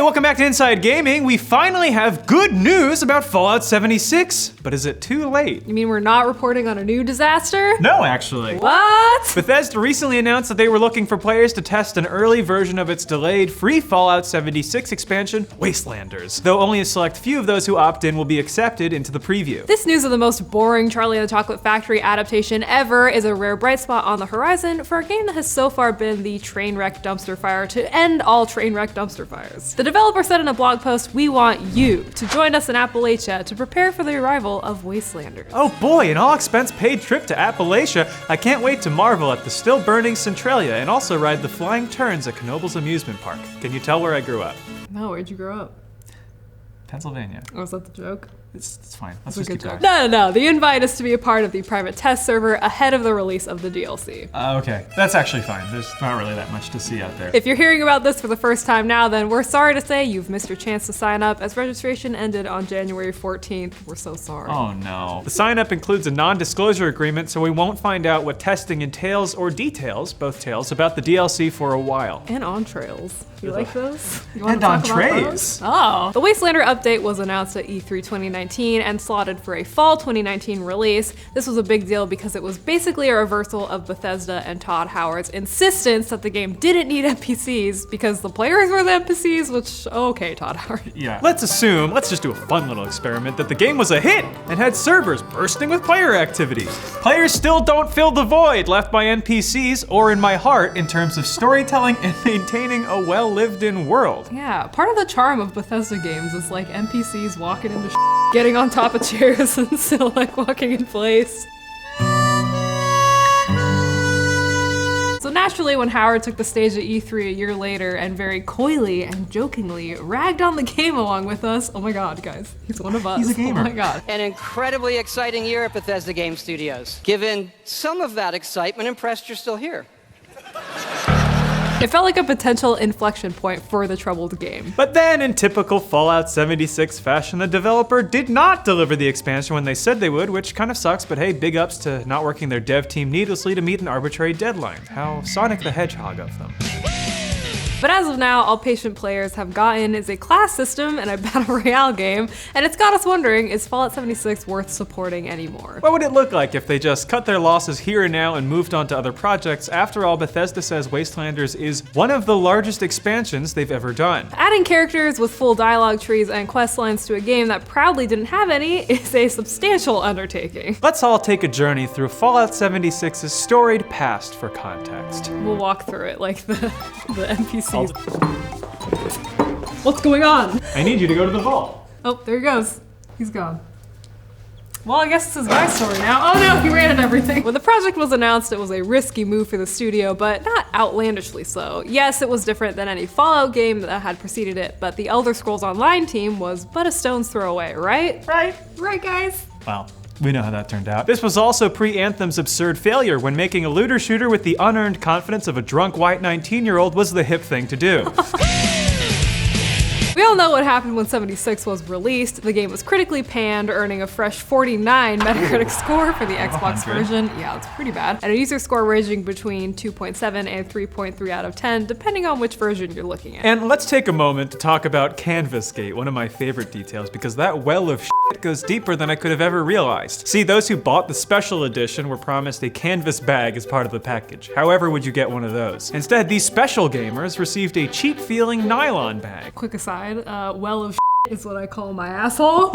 welcome back to Inside Gaming. We finally have good news about Fallout 76, but is it too late? You mean we're not reporting on a new disaster? No, actually. What? Bethesda recently announced that they were looking for players to test an early version of its delayed free Fallout 76 expansion, Wastelanders, though only a select few of those who opt in will be accepted into the preview. This news of the most boring Charlie and the Chocolate Factory adaptation ever is a rare bright spot on the horizon for a game that has so far been the train wreck dumpster fire to end all train wreck dumpster fires. The developer said in a blog post, "We want you to join us in Appalachia to prepare for the arrival of Wastelanders." Oh boy, an all-expense-paid trip to Appalachia. I can't wait to marvel at the still-burning Centralia and also ride the flying turns at Knoble's amusement park. Can you tell where I grew up? No, where'd you grow up? Pennsylvania. Oh, is that the joke? It's fine. Let's That's just keep going. No. The invite is to be a part of the private test server ahead of the release of the DLC. Okay, that's actually fine. There's not really that much to see out there. If you're hearing about this for the first time now, then we're sorry to say you've missed your chance to sign up as registration ended on January 14th. We're so sorry. Oh no. The sign-up includes a non-disclosure agreement, so we won't find out what testing entails or details, both tales, about the DLC for a while. And entrails. You like those? You And wanna talk about entrees. those? Oh. The Wastelander update was announced at E3 2019 and slotted for a fall 2019 release. This was a big deal because it was basically a reversal of Bethesda and Todd Howard's insistence that the game didn't need NPCs because the players were the NPCs, which, okay, Todd Howard. Yeah. Let's just do a fun little experiment that the game was a hit and had servers bursting with player activity. Players still don't fill the void left by NPCs or in my heart in terms of storytelling and maintaining a well-lived-in world. Yeah, part of the charm of Bethesda games is like NPCs walking into getting on top of chairs and still like walking in place. So naturally, when Howard took the stage at E3 a year later and very coyly and jokingly ragged on the game along with us, oh my god, guys, he's one of us. He's a gamer. Oh my god. An incredibly exciting year at Bethesda Game Studios. Given some of that excitement, impressed you're still here. It felt like a potential inflection point for the troubled game. But then, in typical Fallout 76 fashion, the developer did not deliver the expansion when they said they would, which kind of sucks, but hey, big ups to not working their dev team needlessly to meet an arbitrary deadline. How Sonic the Hedgehog of them. But as of now, all patient players have gotten is a class system and a battle royale game, and it's got us wondering, is Fallout 76 worth supporting anymore? What would it look like if they just cut their losses here and now and moved on to other projects? After all, Bethesda says Wastelanders is one of the largest expansions they've ever done. Adding characters with full dialogue trees and quest lines to a game that proudly didn't have any is a substantial undertaking. Let's all take a journey through Fallout 76's storied past for context. We'll walk through it like the NPCs. What's going on? I need you to go to the vault. Oh, there he goes. He's gone. Well, I guess this is my story now. Oh no, he ran at everything. When the project was announced, it was a risky move for the studio, but not outlandishly so. Yes, it was different than any Fallout game that had preceded it, but the Elder Scrolls Online team was but a stone's throw away, right? Right, guys? Wow. We know how that turned out. This was also pre-Anthem's absurd failure when making a looter shooter with the unearned confidence of a drunk white 19-year-old was the hip thing to do. We all know what happened when 76 was released. The game was critically panned, earning a fresh 49 Metacritic score for the Xbox 100. version. Yeah, it's pretty bad. And a user score ranging between 2.7 and 3.3 out of 10, depending on which version you're looking at. And let's take a moment to talk about Canvasgate, one of my favorite details, because that well of shit goes deeper than I could have ever realized. See, those who bought the special edition were promised a canvas bag as part of the package. However would you get one of those? Instead, these special gamers received a cheap-feeling nylon bag. Quick aside, well of is what I call my asshole.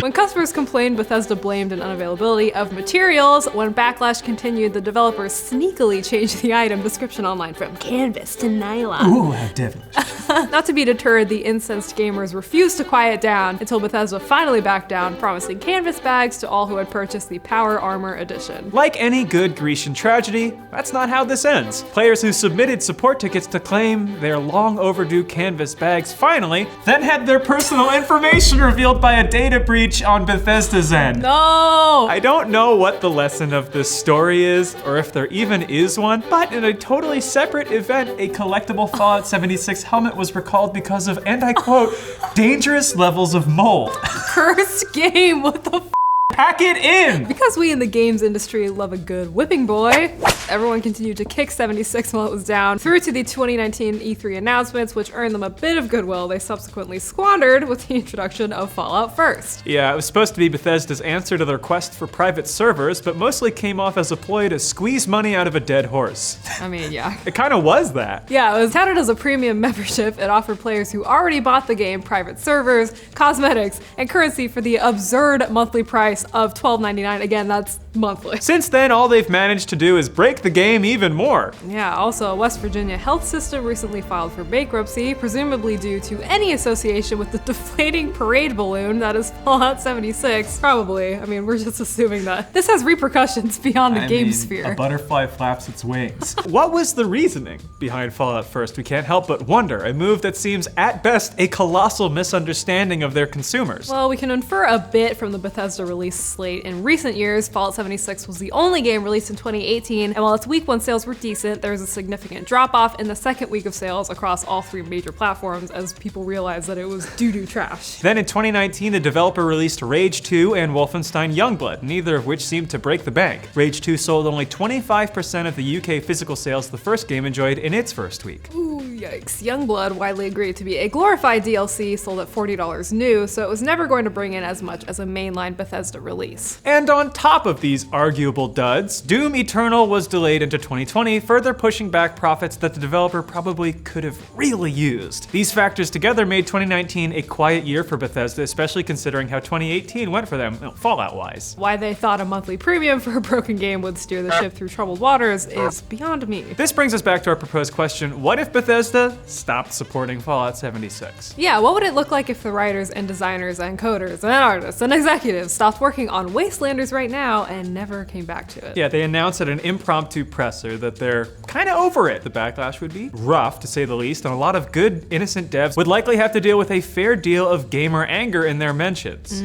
When customers complained, Bethesda blamed an unavailability of materials. When backlash continued, the developers sneakily changed the item description online from canvas to nylon. Ooh, how devilish. Not to be deterred, the incensed gamers refused to quiet down until Bethesda finally backed down, promising canvas bags to all who had purchased the Power Armor edition. Like any good Grecian tragedy, that's not how this ends. Players who submitted support tickets to claim their long overdue canvas bags finally then had their personal information revealed by a data breach on Bethesda's end. No! I don't know what the lesson of this story is, or if there even is one, but in a totally separate event, a collectible Fallout 76 helmet was recalled because of, and I quote, dangerous levels of mold. Cursed game, what the f? Pack it in! Because we in the games industry love a good whipping boy, everyone continued to kick 76 while it was down through to the 2019 E3 announcements, which earned them a bit of goodwill they subsequently squandered with the introduction of Fallout First. Yeah, it was supposed to be Bethesda's answer to their quest for private servers, but mostly came off as a ploy to squeeze money out of a dead horse. I mean, yeah. It kind of was that. Yeah, it was touted as a premium membership. It offered players who already bought the game private servers, cosmetics, and currency for the absurd monthly price of $12.99. Again, that's monthly. Since then, all they've managed to do is break the game even more. Yeah, also a West Virginia health system recently filed for bankruptcy, presumably due to any association with the deflating parade balloon that is Fallout 76. Probably. I mean, we're just assuming that this has repercussions beyond the game sphere. A butterfly flaps its wings. What was the reasoning behind Fallout First? We can't help but wonder. A move that seems at best a colossal misunderstanding of their consumers. Well, we can infer a bit from the Bethesda release slate. In recent years, Fallout 76 was the only game released in 2018, and while its week one sales were decent, there was a significant drop-off in the second week of sales across all three major platforms as people realized that it was doo-doo trash. Then in 2019, the developer released Rage 2 and Wolfenstein Youngblood, neither of which seemed to break the bank. Rage 2 sold only 25% of the UK physical sales the first game enjoyed in its first week. Ooh, yikes. Youngblood, widely agreed to be a glorified DLC, sold at $40 new, so it was never going to bring in as much as a mainline Bethesda release. And on top of these arguable duds, Doom Eternal was delayed into 2020, further pushing back profits that the developer probably could have really used. These factors together made 2019 a quiet year for Bethesda, especially considering how 2018 went for them, Fallout-wise. Why they thought a monthly premium for a broken game would steer the ship through troubled waters is beyond me. This brings us back to our proposed question: what if Bethesda stopped supporting Fallout 76? Yeah, what would it look like if the writers and designers and coders and artists and executives stopped working on Wastelanders right now and never came back to it? Yeah, they announced at an impromptu presser that they're kind of over it. The backlash would be rough, to say the least, and a lot of good, innocent devs would likely have to deal with a fair deal of gamer anger in their mentions.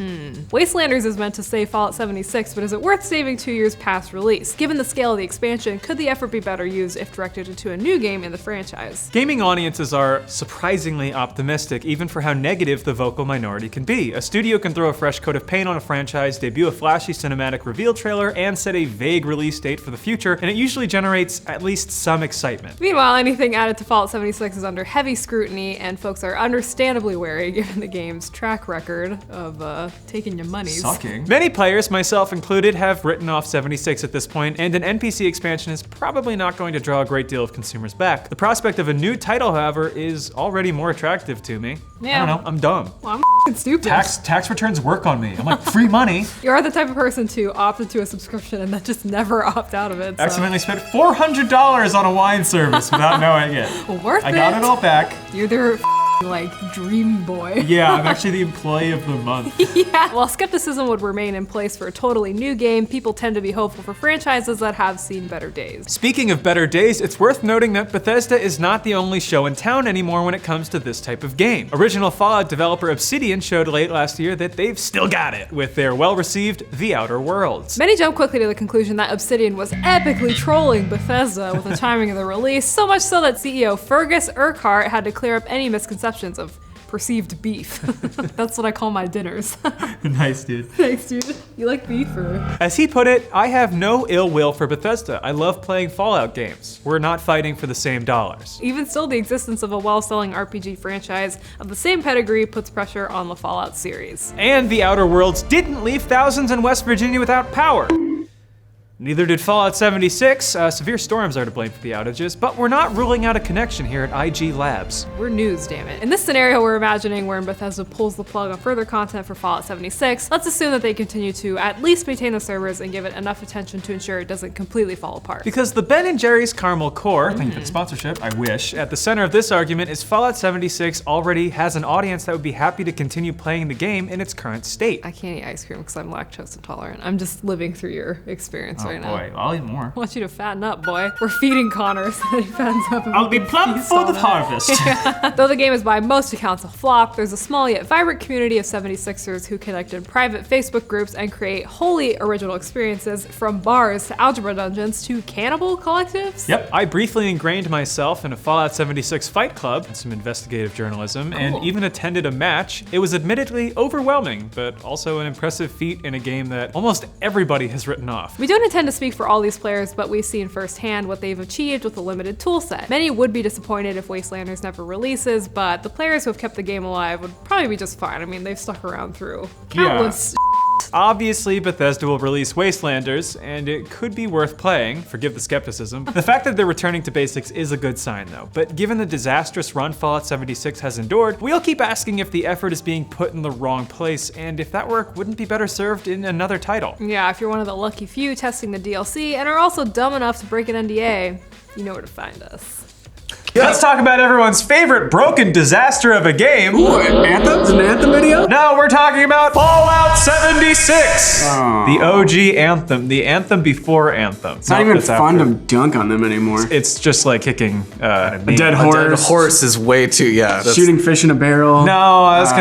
Wastelanders is meant to save Fallout 76, but is it worth saving 2 years past release? Given the scale of the expansion, could the effort be better used if directed into a new game in the franchise? Gaming audiences are surprisingly optimistic, even for how negative the vocal minority can be. A studio can throw a fresh coat of paint on a franchise, debut a flashy cinematic reveal trailer, and set a vague release date for the future, and it usually generates at least some excitement. Meanwhile, anything added to Fallout 76 is under heavy scrutiny, and folks are understandably wary given the game's track record of taking your monies. Sucking. Many players, myself included, have written off 76 at this point, and an NPC expansion is probably not going to draw a great deal of consumers back. The prospect of a new title, however, is already more attractive to me. Yeah. I don't know, I'm dumb. Well, I'm f***ing stupid. Tax returns work on me. I'm like, free money. You are the type of person to opt into a subscription and then just never opt out of it. So. Accidentally spent $400 on a wine service without knowing it. Worth it. I got it all back. You're their like dream boy. Yeah, I'm actually the employee of the month. Yeah. While skepticism would remain in place for a totally new game, people tend to be hopeful for franchises that have seen better days. Speaking of better days, it's worth noting that Bethesda is not the only show in town anymore when it comes to this type of game. Original Fallout developer Obsidian showed late last year that they've still got it with their well-received The Outer Worlds. Many jump quickly to the conclusion that Obsidian was epically trolling Bethesda with the timing of the release, so much so that CEO Fergus Urquhart had to clear up any misconceptions of perceived beef. That's what I call my dinners. Nice, dude. Thanks, dude. You like beef or? As he put it, I have no ill will for Bethesda. I love playing Fallout games. We're not fighting for the same dollars. Even still, the existence of a well-selling RPG franchise of the same pedigree puts pressure on the Fallout series. And The Outer Worlds didn't leave thousands in West Virginia without power. Neither did Fallout 76. Severe storms are to blame for the outages, but we're not ruling out a connection here at IG Labs. We're news, damn it. In this scenario we're imagining wherein Bethesda pulls the plug on further content for Fallout 76, let's assume that they continue to at least maintain the servers and give it enough attention to ensure it doesn't completely fall apart. Because the Ben & Jerry's Caramel Core, thank you for the sponsorship, I wish, at the center of this argument is Fallout 76 already has an audience that would be happy to continue playing the game in its current state. I can't eat ice cream because I'm lactose intolerant. I'm just living through your experience right right now. Boy, I'll eat more. I want you to fatten up, boy. We're feeding Connor so that he fattens up. I'll be plump for the harvest. Though the game is by most accounts a flop, there's a small yet vibrant community of 76ers who connect in private Facebook groups and create wholly original experiences, from bars to algebra dungeons to cannibal collectives. Yep, I briefly ingrained myself in a Fallout 76 fight club and some investigative journalism, and even attended a match. It was admittedly overwhelming, but also an impressive feat in a game that almost everybody has written off. We don't intend to speak for all these players, but we've seen firsthand what they've achieved with a limited toolset. Many would be disappointed if Wastelanders never releases, but the players who have kept the game alive would probably be just fine. I mean, they've stuck around through countless Obviously, Bethesda will release Wastelanders, and it could be worth playing, forgive the skepticism. The fact that they're returning to basics is a good sign though, but given the disastrous run Fallout 76 has endured, we'll keep asking if the effort is being put in the wrong place, and if that work wouldn't be better served in another title. Yeah, if you're one of the lucky few testing the DLC and are also dumb enough to break an NDA, you know where to find us. Let's talk about everyone's favorite broken disaster of a game. Ooh, Anthem? Is it an Anthem video? No, we're talking about Fallout 76! The OG Anthem, the Anthem before Anthem. It's not even fun to dunk on them anymore. It's just like kicking a dead horse. A dead horse is way too, Shooting fish in a barrel. No, I was